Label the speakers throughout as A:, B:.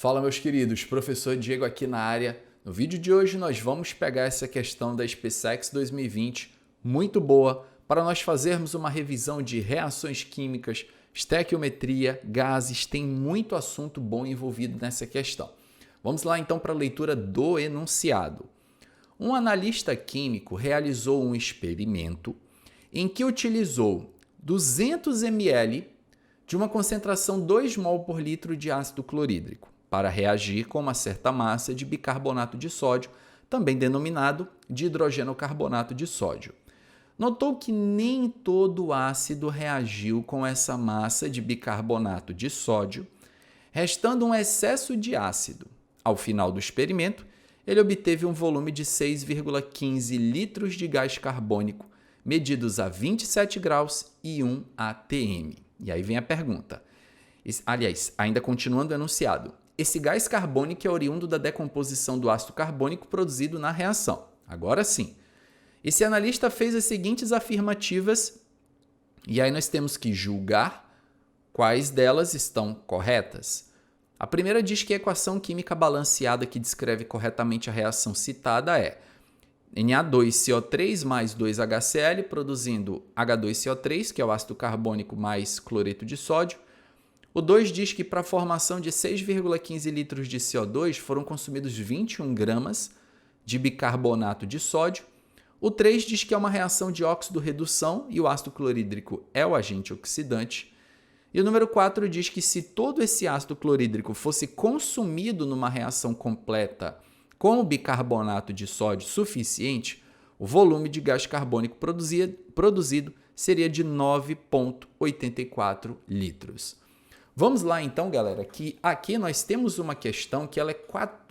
A: Fala, meus queridos, professor Diego aqui na área. No vídeo de hoje nós vamos pegar essa questão da SpaceX 2020, muito boa, para nós fazermos uma revisão de reações químicas, estequiometria, gases, tem muito assunto bom envolvido nessa questão. Vamos lá então para a leitura do enunciado. Um analista químico realizou um experimento em que utilizou 200 ml de uma concentração 2 mol por litro de ácido clorídrico para reagir com uma certa massa de bicarbonato de sódio, também denominado de hidrogenocarbonato de sódio. Notou que nem todo o ácido reagiu com essa massa de bicarbonato de sódio, restando um excesso de ácido. Ao final do experimento, ele obteve um volume de 6,15 litros de gás carbônico, medidos a 27 graus e 1 atm. E aí vem a pergunta. Aliás, ainda continuando o enunciado. Esse gás carbônico é oriundo da decomposição do ácido carbônico produzido na reação. Agora sim. Esse analista fez as seguintes afirmativas e aí nós temos que julgar quais delas estão corretas. A primeira diz que a equação química balanceada que descreve corretamente a reação citada é Na2CO3 mais 2HCl, produzindo H2CO3, que é o ácido carbônico mais cloreto de sódio. O 2 diz que para a formação de 6,15 litros de CO2 foram consumidos 21 gramas de bicarbonato de sódio. O 3 diz que é uma reação de óxido-redução e o ácido clorídrico é o agente oxidante. E o número 4 diz que se todo esse ácido clorídrico fosse consumido numa reação completa com o bicarbonato de sódio suficiente, o volume de gás carbônico produzido seria de 9,84 litros. Vamos lá então, galera, que aqui nós temos uma questão que ela é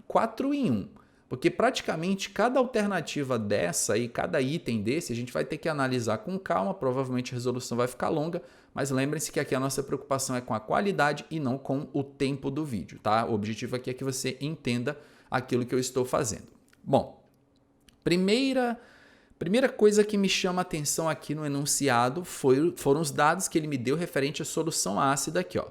A: 4 em 1, porque praticamente cada alternativa dessa e cada item desse a gente vai ter que analisar com calma, provavelmente a resolução vai ficar longa, mas lembrem-se que aqui a nossa preocupação é com a qualidade e não com o tempo do vídeo, tá? O objetivo aqui é que você entenda aquilo que eu estou fazendo. Bom, primeira coisa que me chama a atenção aqui no enunciado foram os dados que ele me deu referente à solução ácida aqui, ó.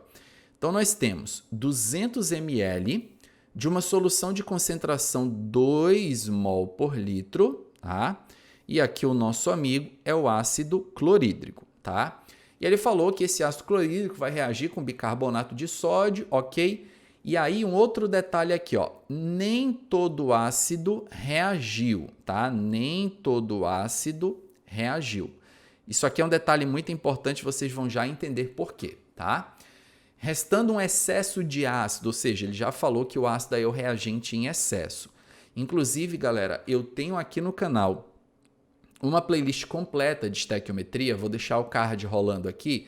A: Então, nós temos 200 ml de uma solução de concentração 2 mol por litro, tá? E aqui o nosso amigo é o ácido clorídrico, tá? E ele falou que esse ácido clorídrico vai reagir com bicarbonato de sódio, ok? E aí um outro detalhe aqui, ó, nem todo ácido reagiu, tá? Nem todo ácido reagiu. Isso aqui é um detalhe muito importante, vocês vão já entender por quê, tá? Restando um excesso de ácido, ou seja, ele já falou que o ácido é o reagente em excesso. Inclusive, galera, eu tenho aqui no canal uma playlist completa de estequiometria, vou deixar o card rolando aqui,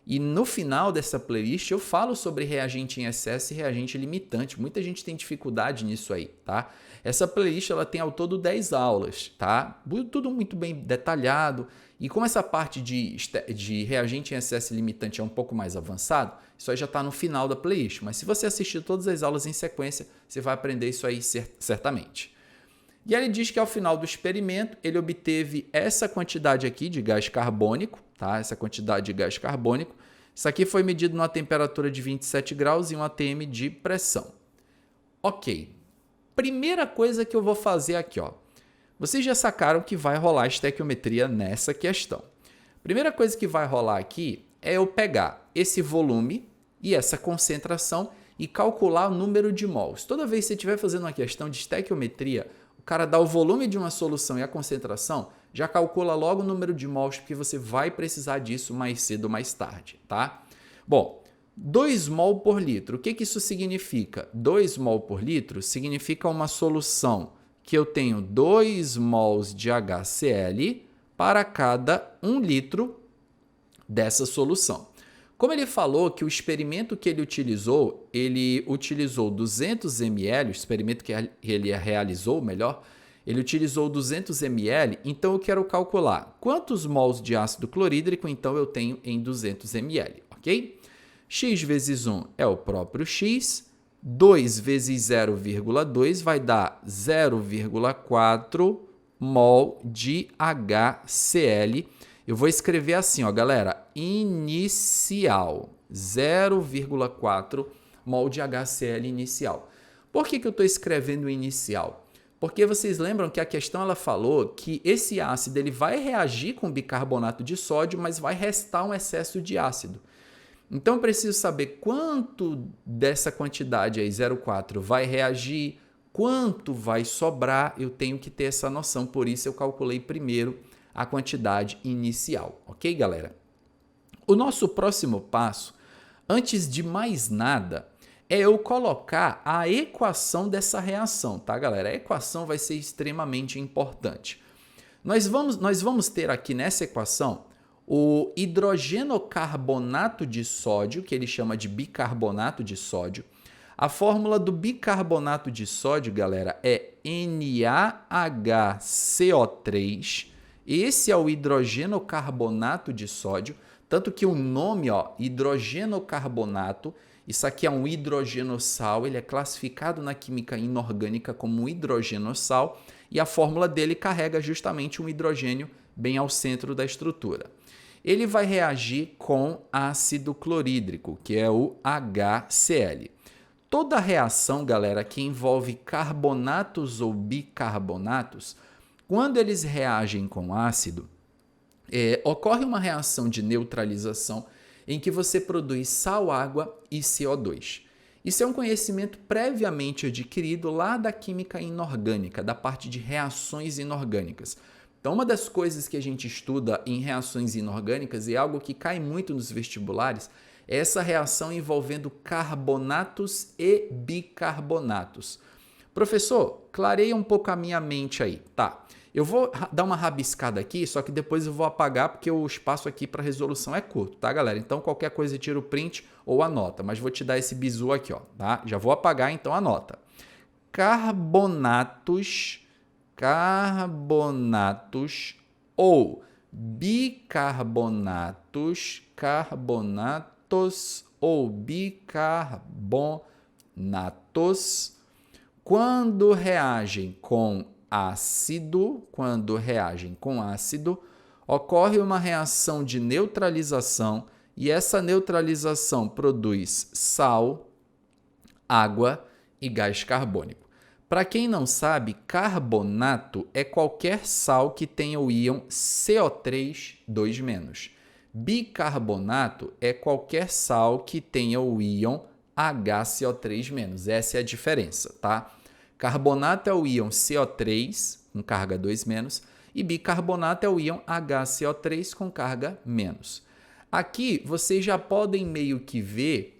A: e no final dessa playlist eu falo sobre reagente em excesso e reagente limitante. Muita gente tem dificuldade nisso aí, tá? Essa playlist ela tem ao todo 10 aulas, tá? Tudo muito bem detalhado. E como essa parte de reagente em excesso e limitante é um pouco mais avançado, isso aí já está no final da playlist. Mas se você assistir todas as aulas em sequência, você vai aprender isso aí certamente. E ele diz que ao final do experimento, ele obteve essa quantidade aqui de gás carbônico, tá? Essa quantidade de gás carbônico. Isso aqui foi medido numa temperatura de 27 graus e 1 atm de pressão. Ok. Primeira coisa que eu vou fazer aqui, ó. Vocês já sacaram que vai rolar estequiometria nessa questão. Primeira coisa que vai rolar aqui é eu pegar esse volume e essa concentração e calcular o número de mols. Toda vez que você estiver fazendo uma questão de estequiometria, o cara dá o volume de uma solução e a concentração, já calcula logo o número de mols, porque você vai precisar disso mais cedo ou mais tarde, tá? Bom, 2 mol por litro, o que isso significa? 2 mol por litro significa uma solução que eu tenho 2 mols de HCl para cada 1 litro dessa solução. Como ele falou que o experimento que ele utilizou 200 ml, o experimento que ele realizou, melhor, ele utilizou 200 ml, então eu quero calcular quantos mols de ácido clorídrico então eu tenho em 200 ml, ok? X vezes 1 é o próprio X, 2 vezes 0,2 vai dar 0,4 mol de HCl. Eu vou escrever assim, ó, galera, inicial, 0,4 mol de HCl inicial. Por que eu estou escrevendo inicial? Porque vocês lembram que a questão ela falou que esse ácido ele vai reagir com bicarbonato de sódio, mas vai restar um excesso de ácido. Então eu preciso saber quanto dessa quantidade aí, 0,4, vai reagir, quanto vai sobrar, eu tenho que ter essa noção, por isso eu calculei primeiro a quantidade inicial, ok, galera? O nosso próximo passo, antes de mais nada, é eu colocar a equação dessa reação, tá, galera? A equação vai ser extremamente importante. Nós vamos ter aqui nessa equação o hidrogenocarbonato de sódio, que ele chama de bicarbonato de sódio. A fórmula do bicarbonato de sódio, galera, é NaHCO3. Esse é o hidrogenocarbonato de sódio, tanto que o nome, ó, hidrogenocarbonato, isso aqui é um hidrogenossal, ele é classificado na química inorgânica como um hidrogenossal e a fórmula dele carrega justamente um hidrogênio bem ao centro da estrutura. Ele vai reagir com ácido clorídrico, que é o HCl. Toda reação, galera, que envolve carbonatos ou bicarbonatos, quando eles reagem com ácido, ocorre uma reação de neutralização em que você produz sal, água e CO2. Isso é um conhecimento previamente adquirido lá da química inorgânica, da parte de reações inorgânicas. Então, uma das coisas que a gente estuda em reações inorgânicas e algo que cai muito nos vestibulares é essa reação envolvendo carbonatos e bicarbonatos. Professor, clareia um pouco a minha mente aí. Tá, eu vou dar uma rabiscada aqui, só que depois eu vou apagar porque o espaço aqui para resolução é curto, tá, galera? Então, qualquer coisa tira o print ou anota, mas vou te dar esse bizu aqui, ó, tá? Já vou apagar, então anota. Carbonatos ou bicarbonatos, ou bicarbonatos, quando reagem com ácido, ocorre uma reação de neutralização e essa neutralização produz sal, água e gás carbônico. Para quem não sabe, carbonato é qualquer sal que tenha o íon CO3 2-. Bicarbonato é qualquer sal que tenha o íon HCO3-. Essa é a diferença, tá? Carbonato é o íon CO3 com carga 2-, e bicarbonato é o íon HCO3 com carga menos. Aqui vocês já podem meio que ver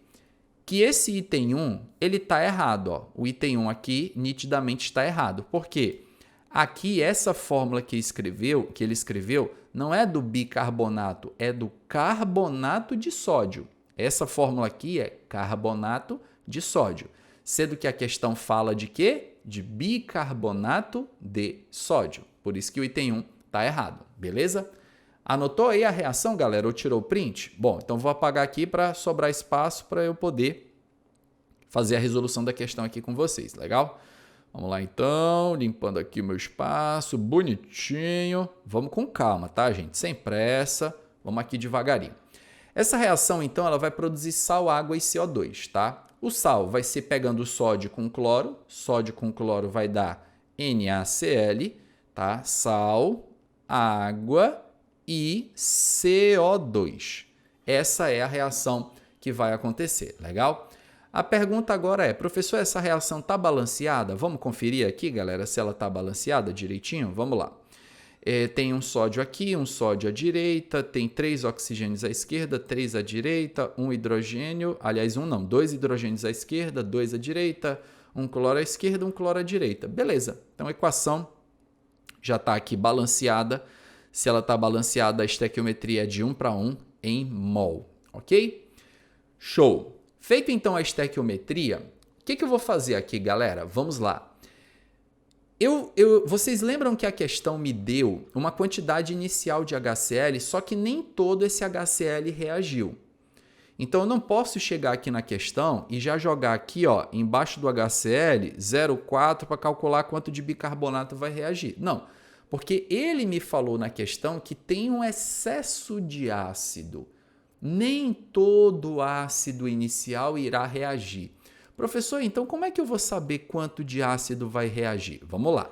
A: que esse item 1, ele está errado. Ó. O item 1 aqui nitidamente está errado. Por quê? Aqui, essa fórmula que ele escreveu não é do bicarbonato, é do carbonato de sódio. Essa fórmula aqui é carbonato de sódio. Sendo que a questão fala de quê? De bicarbonato de sódio. Por isso que o item 1 está errado, beleza? Anotou aí a reação, galera? Ou tirou o print? Bom, então vou apagar aqui para sobrar espaço para eu poder fazer a resolução da questão aqui com vocês, legal? Vamos lá então, limpando aqui o meu espaço, bonitinho. Vamos com calma, tá, gente? Sem pressa, vamos aqui devagarinho. Essa reação, então, ela vai produzir sal, água e CO2, tá? O sal vai ser pegando sódio com cloro vai dar NaCl, tá? Sal, água e CO2. Essa é a reação que vai acontecer, legal? A pergunta agora é, professor, essa reação está balanceada? Vamos conferir aqui, galera, se ela está balanceada direitinho? Vamos lá. Tem um sódio aqui, um sódio à direita, tem 3 oxigênios à esquerda, 3 à direita, um hidrogênio, aliás, 2 hidrogênios à esquerda, 2 à direita, um cloro à esquerda, um cloro à direita. Beleza, então a equação já está aqui balanceada. Se ela está balanceada, a estequiometria é de 1:1 em mol, ok? Show! Feito então a estequiometria, o que eu vou fazer aqui, galera? Vamos lá. Vocês lembram que a questão me deu uma quantidade inicial de HCl, só que nem todo esse HCl reagiu. Então, eu não posso chegar aqui na questão e já jogar aqui, ó, embaixo do HCl 0,4 para calcular quanto de bicarbonato vai reagir. Não, porque ele me falou na questão que tem um excesso de ácido. Nem todo ácido inicial irá reagir. Professor, então como é que eu vou saber quanto de ácido vai reagir? Vamos lá.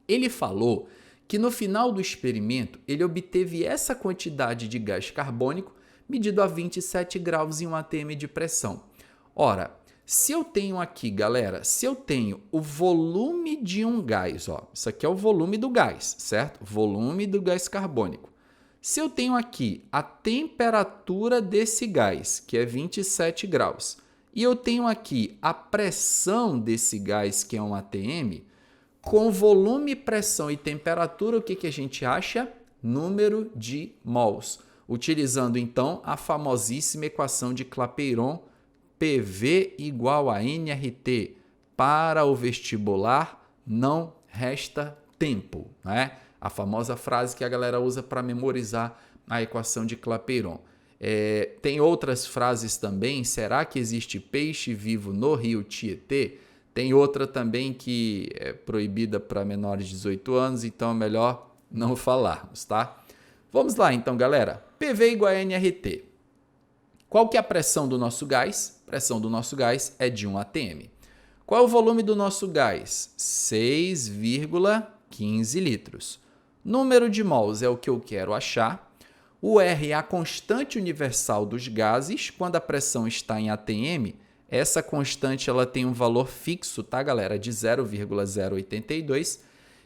A: Ele falou que no final do experimento ele obteve essa quantidade de gás carbônico medido a 27 graus em 1 atm de pressão. Ora, se eu tenho aqui, galera, se eu tenho o volume de um gás, ó, isso aqui é o volume do gás, certo? Volume do gás carbônico. Se eu tenho aqui a temperatura desse gás, que é 27 graus, e eu tenho aqui a pressão desse gás, que é 1 atm, com volume, pressão e temperatura, o que a gente acha? Número de mols. Utilizando, então, a famosíssima equação de Clapeyron, PV igual a nRT. Para o vestibular, não resta tempo, né? A famosa frase que a galera usa para memorizar a equação de Clapeyron. Tem outras frases também. Será que existe peixe vivo no rio Tietê? Tem outra também que é proibida para menores de 18 anos, então é melhor não falarmos, tá? Vamos lá então, galera. PV igual a nRT. Qual que é a pressão do nosso gás? A pressão do nosso gás é de 1 atm. Qual é o volume do nosso gás? 6,15 litros. Número de mols é o que eu quero achar. O R é a constante universal dos gases. Quando a pressão está em atm, essa constante ela tem um valor fixo, tá, galera? De 0,082.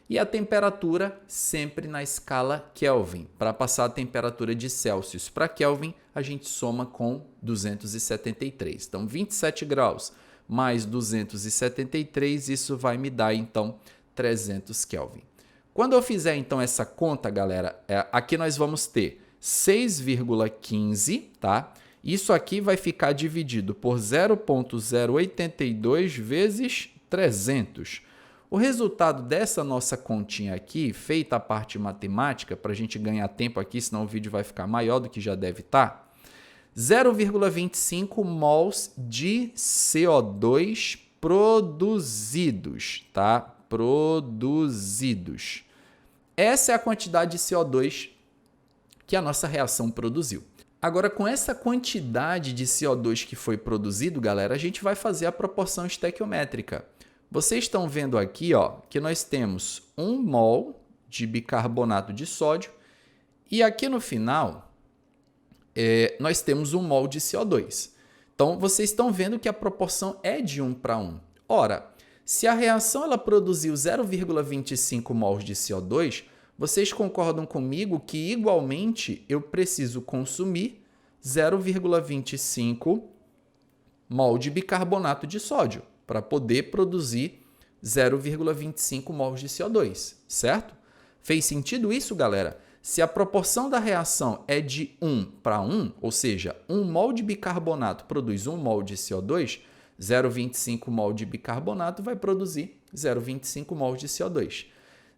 A: E a temperatura sempre na escala Kelvin. Para passar a temperatura de Celsius para Kelvin, a gente soma com 273. Então, 27 graus mais 273, isso vai me dar, então, 300 Kelvin. Quando eu fizer, então, essa conta, galera, aqui nós vamos ter 6,15, tá? Isso aqui vai ficar dividido por 0,082 vezes 300. O resultado dessa nossa continha aqui, feita a parte matemática, para a gente ganhar tempo aqui, senão o vídeo vai ficar maior do que já deve estar, 0,25 mols de CO2 produzidos, tá? Produzidos. Essa é a quantidade de CO2 que a nossa reação produziu. Agora, com essa quantidade de CO2 que foi produzido, galera, a gente vai fazer a proporção estequiométrica. Vocês estão vendo aqui, ó, que nós temos 1 mol de bicarbonato de sódio e aqui no final nós temos 1 mol de CO2. Então, vocês estão vendo que a proporção é de 1 para 1. Ora, se a reação ela produziu 0,25 mols de CO2, vocês concordam comigo que, igualmente, eu preciso consumir 0,25 mol de bicarbonato de sódio para poder produzir 0,25 mols de CO2, certo? Fez sentido isso, galera? Se a proporção da reação é de 1 para 1, ou seja, 1 mol de bicarbonato produz 1 mol de CO2, 0,25 mol de bicarbonato vai produzir 0,25 mol de CO2.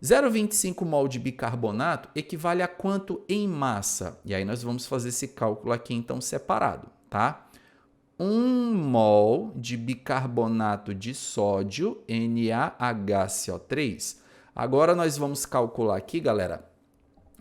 A: 0,25 mol de bicarbonato equivale a quanto em massa? E aí nós vamos fazer esse cálculo aqui, então, separado, tá? 1 mol de bicarbonato de sódio, NaHCO3. Agora nós vamos calcular aqui, galera,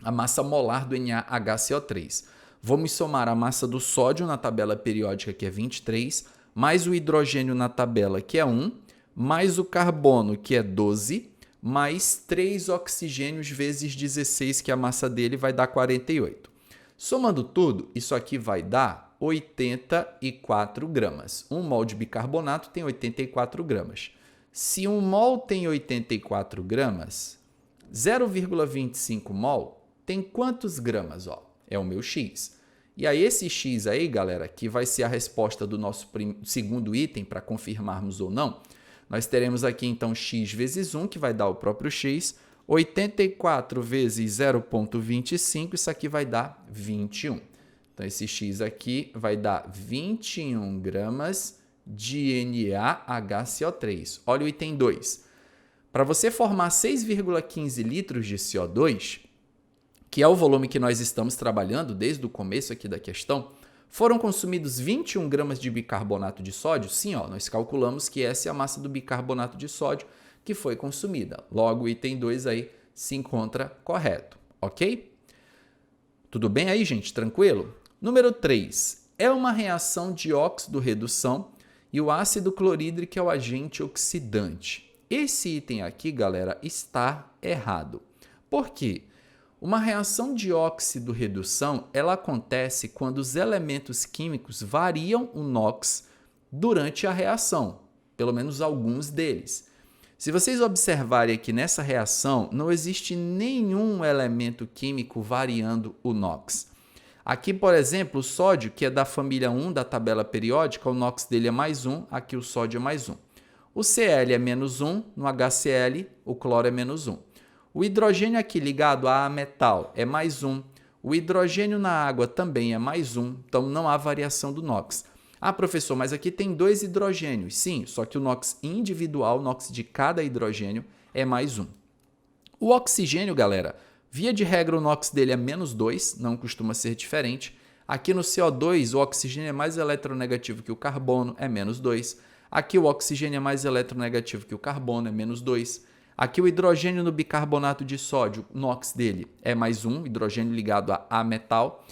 A: a massa molar do NaHCO3. Vamos somar a massa do sódio na tabela periódica, que é 23, mais o hidrogênio na tabela, que é 1, mais o carbono, que é 12, mais 3 oxigênios vezes 16, que a massa dele vai dar 48. Somando tudo, isso aqui vai dar 84 gramas. 1 mol de bicarbonato tem 84 gramas. Se 1 mol tem 84 gramas, 0,25 mol tem quantos gramas? Ó, é o meu X. E aí esse X aí, galera, que vai ser a resposta do nosso segundo item para confirmarmos ou não, nós teremos aqui então X vezes 1, que vai dar o próprio X. 84 vezes 0,25, isso aqui vai dar 21. Então, esse X aqui vai dar 21 gramas de NaHCO3. Olha o item 2. Para você formar 6,15 litros de CO2, que é o volume que nós estamos trabalhando desde o começo aqui da questão, foram consumidos 21 gramas de bicarbonato de sódio? Sim, ó, nós calculamos que essa é a massa do bicarbonato de sódio que foi consumida. Logo, o item 2 aí se encontra correto, ok? Tudo bem aí, gente? Tranquilo? Número 3. É uma reação de óxido-redução e o ácido clorídrico é o agente oxidante. Esse item aqui, galera, está errado. Por quê? Uma reação de óxido-redução, ela acontece quando os elementos químicos variam o NOx durante a reação, pelo menos alguns deles. Se vocês observarem aqui nessa reação, não existe nenhum elemento químico variando o NOx. Aqui, por exemplo, o sódio, que é da família 1 da tabela periódica, o NOx dele é mais 1, aqui o sódio é mais 1. O Cl é menos 1, no HCl o cloro é menos 1. O hidrogênio aqui ligado a metal é mais 1. O hidrogênio na água também é mais 1, então não há variação do NOx. Ah, professor, mas aqui tem 2 hidrogênios. Sim, só que o NOx individual, o NOx de cada hidrogênio, é mais 1. O oxigênio, galera, via de regra o NOx dele é menos 2, não costuma ser diferente. Aqui no CO2, o oxigênio é mais eletronegativo que o carbono, é menos 2. Aqui o oxigênio é mais eletronegativo que o carbono, é menos 2. Aqui o hidrogênio no bicarbonato de sódio, o NOx dele é mais 1, hidrogênio ligado a metal.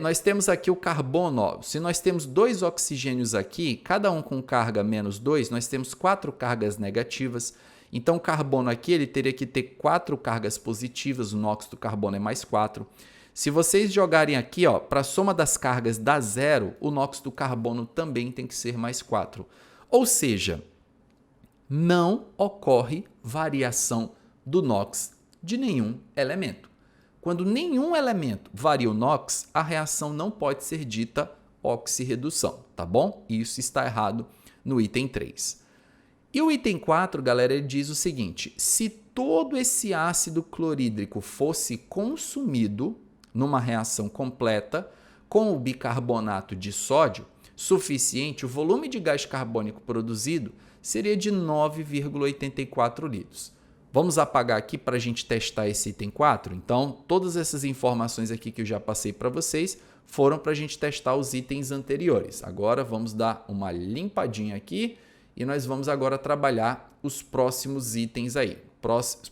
A: Nós temos aqui o carbono. Ó. Se nós temos 2 oxigênios aqui, cada um com carga menos 2, nós temos 4 cargas negativas. Então o carbono aqui ele teria que ter 4 cargas positivas, o NOx do carbono é mais 4. Se vocês jogarem aqui, para a soma das cargas dá 0, o NOx do carbono também tem que ser mais 4. Ou seja, não ocorre variação do NOx de nenhum elemento. Quando nenhum elemento varia o NOx, a reação não pode ser dita oxirredução, tá bom? Isso está errado no item 3. E o item 4, galera, ele diz o seguinte: se todo esse ácido clorídrico fosse consumido numa reação completa com o bicarbonato de sódio suficiente, o volume de gás carbônico produzido seria de 9,84 litros. Vamos apagar aqui para a gente testar esse item 4? Então, todas essas informações aqui que eu já passei para vocês foram para a gente testar os itens anteriores. Agora, vamos dar uma limpadinha aqui e nós vamos agora trabalhar os próximos itens aí.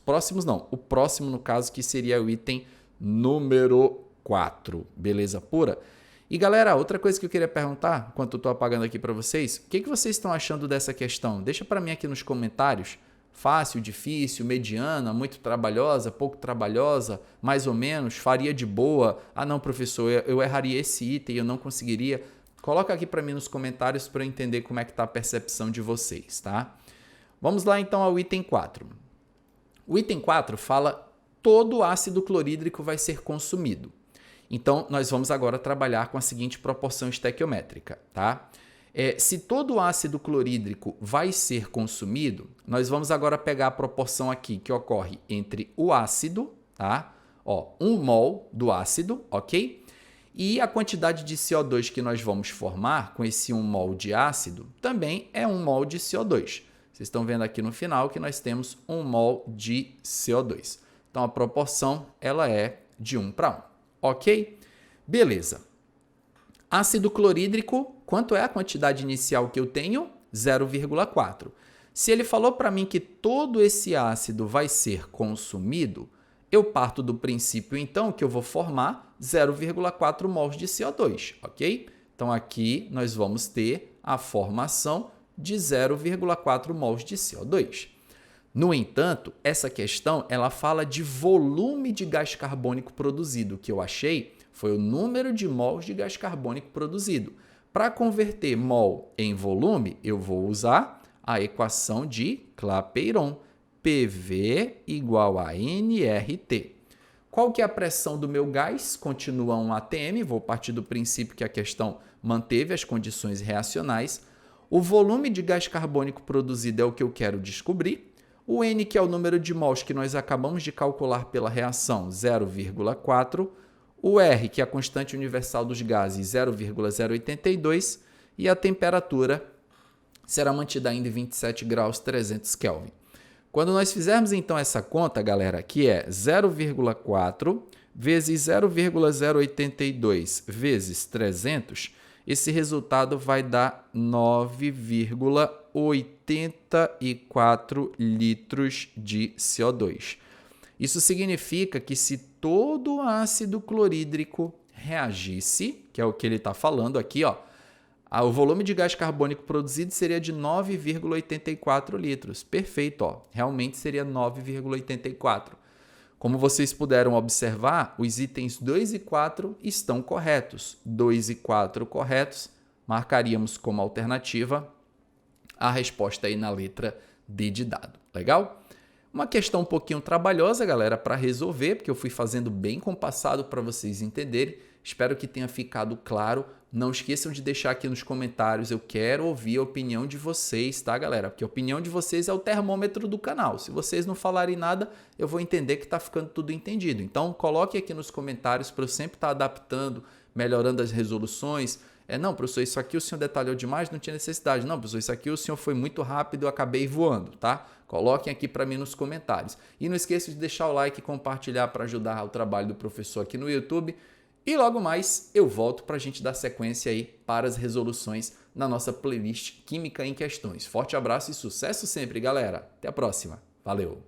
A: Próximos não, o próximo no caso que seria o item número 4. Beleza pura? E galera, outra coisa que eu queria perguntar, enquanto eu estou apagando aqui para vocês, o que vocês estão achando dessa questão? Deixa para mim aqui nos comentários. Fácil, difícil, mediana, muito trabalhosa, pouco trabalhosa, mais ou menos, faria de boa. Ah não, professor, eu erraria esse item, eu não conseguiria. Coloca aqui para mim nos comentários para eu entender como é que está a percepção de vocês, tá? Vamos lá então ao item 4. O item 4 fala todo ácido clorídrico vai ser consumido. Então, nós vamos agora trabalhar com a seguinte proporção estequiométrica, tá? Se todo o ácido clorídrico vai ser consumido, nós vamos agora pegar a proporção aqui que ocorre entre o ácido, tá? 1 mol do ácido, ok? E a quantidade de CO2 que nós vamos formar com esse 1 mol de ácido também é 1 mol de CO2. Vocês estão vendo aqui no final que nós temos 1 mol de CO2. Então, a proporção ela é de 1 para 1. Ok? Beleza. Ácido clorídrico, quanto é a quantidade inicial que eu tenho? 0,4. Se ele falou para mim que todo esse ácido vai ser consumido, eu parto do princípio, então, que eu vou formar 0,4 mols de CO2, ok? Então, aqui nós vamos ter a formação de 0,4 mols de CO2. No entanto, essa questão ela fala de volume de gás carbônico produzido. O que eu achei foi o número de mols de gás carbônico produzido. Para converter mol em volume, eu vou usar a equação de Clapeyron, PV igual a nRT. Qual que é a pressão do meu gás? Continua 1 atm, vou partir do princípio que a questão manteve as condições reacionais. O volume de gás carbônico produzido é o que eu quero descobrir. O N, que é o número de mols que nós acabamos de calcular pela reação, 0,4. O R, que é a constante universal dos gases, 0,082. E a temperatura será mantida ainda em 27 graus 300 Kelvin. Quando nós fizermos então essa conta, galera, que é 0,4 vezes 0,082 vezes 300, esse resultado vai dar 9,84 litros de CO2. Isso significa que se todo ácido clorídrico reagisse, que é o que ele está falando aqui, O volume de gás carbônico produzido seria de 9,84 litros. Perfeito, ó. Realmente seria 9,84. Como vocês puderam observar, os itens 2 e 4 estão corretos. 2 e 4 corretos, marcaríamos como alternativa a resposta aí na letra D de dado. Legal? Uma questão um pouquinho trabalhosa, galera, para resolver, porque eu fui fazendo bem compassado para vocês entenderem. Espero que tenha ficado claro. Não esqueçam de deixar aqui nos comentários. Eu quero ouvir a opinião de vocês, tá, galera? Porque a opinião de vocês é o termômetro do canal. Se vocês não falarem nada, eu vou entender que está ficando tudo entendido. Então, coloque aqui nos comentários para eu sempre estar adaptando, melhorando as resoluções. Não, professor, isso aqui o senhor detalhou demais, não tinha necessidade. Não, professor, isso aqui o senhor foi muito rápido, eu acabei voando, tá? Coloquem aqui para mim nos comentários. E não esqueça de deixar o like e compartilhar para ajudar o trabalho do professor aqui no YouTube. E logo mais eu volto para a gente dar sequência aí para as resoluções na nossa playlist Química em Questões. Forte abraço e sucesso sempre, galera. Até a próxima. Valeu!